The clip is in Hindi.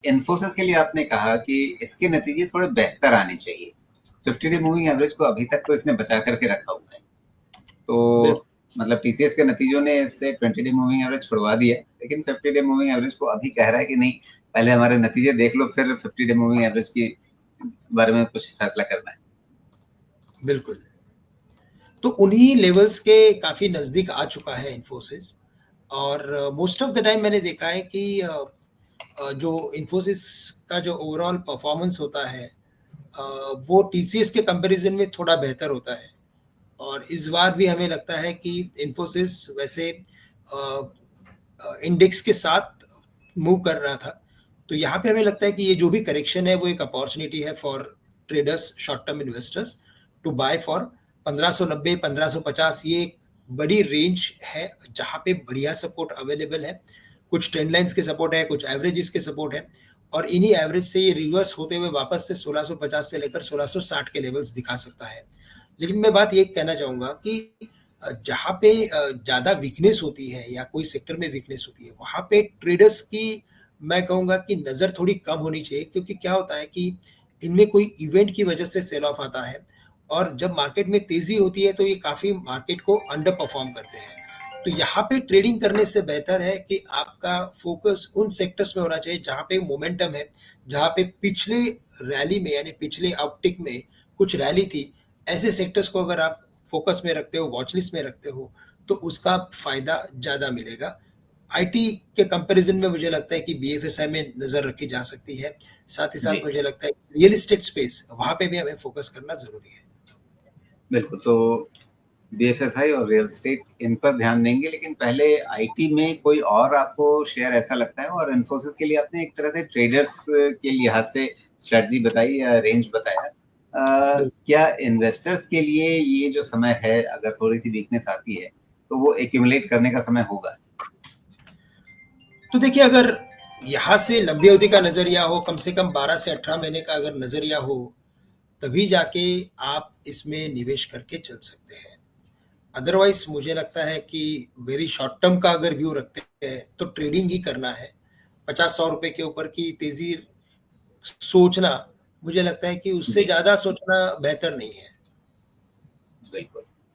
इन्फोसिस के लिए आपने कहा कि इसके नतीजे थोड़े बेहतर आने चाहिए। 50 डे मूविंग एवरेज को अभी तक तो इसने बचा करके रखा हुआ है। तो बिल्कुल। मतलब टीसीएस के नतीजों ने इससे 20 डे मूविंग एवरेज छुड़वा दिया, लेकिन 50 डे मूविंग एवरेज को अभी कह रहा है कि नहीं, पहले हमारे नतीजे देख लो, फिर 50 डे मूविंग एवरेज के बारे में कुछ फैसला करना है। बिल्कुल। तो उन्हीं लेवल्स के काफ़ी नज़दीक आ चुका है इन्फोसिस, और मोस्ट ऑफ द टाइम मैंने देखा है कि जो इन्फोसिस का जो ओवरऑल परफॉर्मेंस होता है, वो टीसीएस के कंपैरिजन में थोड़ा बेहतर होता है। और इस बार भी हमें लगता है कि इन्फोसिस वैसे इंडेक्स के साथ मूव कर रहा था। तो यहाँ पे हमें लगता है कि ये जो भी करेक्शन है वो एक अपॉर्चुनिटी है for traders, short term investors to buy for 1590 1550। ये एक बड़ी रेंज है जहाँ पे बढ़िया सपोर्ट अवेलेबल है। कुछ ट्रेंड लाइंस के सपोर्ट है, कुछ एवरेजेस के सपोर्ट है, और इन्हीं एवरेज से ये रिवर्स होते हुए वापस से 1650 से लेकर 1660 के लेवल्स दिखा सकता है। लेकिन मैं बात ये कहना चाहूंगा कि जहाँ पे ज़्यादा वीकनेस होती है या कोई सेक्टर में वीकनेस होती है, वहाँ पे ट्रेडर्स की मैं कहूँगा कि नज़र थोड़ी कम होनी चाहिए, क्योंकि क्या होता है कि इनमें कोई इवेंट की वजह से सेल ऑफ आता है, और जब मार्केट में तेज़ी होती है तो ये काफ़ी मार्केट को अंडर परफॉर्म करते हैं। तो यहाँ पे ट्रेडिंग करने से बेहतर है कि आपका फोकस उन सेक्टर्स में होना चाहिए जहाँ पे मोमेंटम है, जहाँ पे पिछले रैली में यानी पिछले अपटिक में कुछ रैली थी। ऐसे सेक्टर्स को अगर आप फोकस में रखते हो, वॉच लिस्ट में रखते हो, तो उसका फायदा ज़्यादा मिलेगा। आईटी के कंपैरिजन में मुझे लगता है कि बीएफएसआई में नज़र रखी जा सकती है। साथ ही जी साथ मुझे लगता है रियल एस्टेट स्पेस, वहाँ पे भी हमें फोकस करना ज़रूरी है। बिल्कुल। तो बीएफएसआई और रियल एस्टेट इन पर ध्यान देंगे, लेकिन पहले आईटी में कोई और आपको शेयर ऐसा लगता है? और इन्फोसिस के लिए आपने एक तरह से ट्रेडर्स के लिहाज से स्ट्रेटजी बताई या रेंज बताया, क्या इन्वेस्टर्स के लिए ये जो समय है, अगर थोड़ी सी वीकनेस आती है तो वो एक्यूमुलेट करने का समय होगा? तो देखिए, अगर यहाँ से लंबी अवधि का नज़रिया हो, कम से कम 12 से 18 महीने का अगर नज़रिया हो, तभी जाके आप इसमें निवेश करके चल सकते हैं। अदरवाइज मुझे लगता है कि वेरी शॉर्ट टर्म का अगर व्यू रखते हैं तो ट्रेडिंग ही करना है। 50-100 रुपए के ऊपर की तेजी सोचना, मुझे लगता है कि उससे जी ज्यादा सोचना बेहतर नहीं है। बिल्कुल।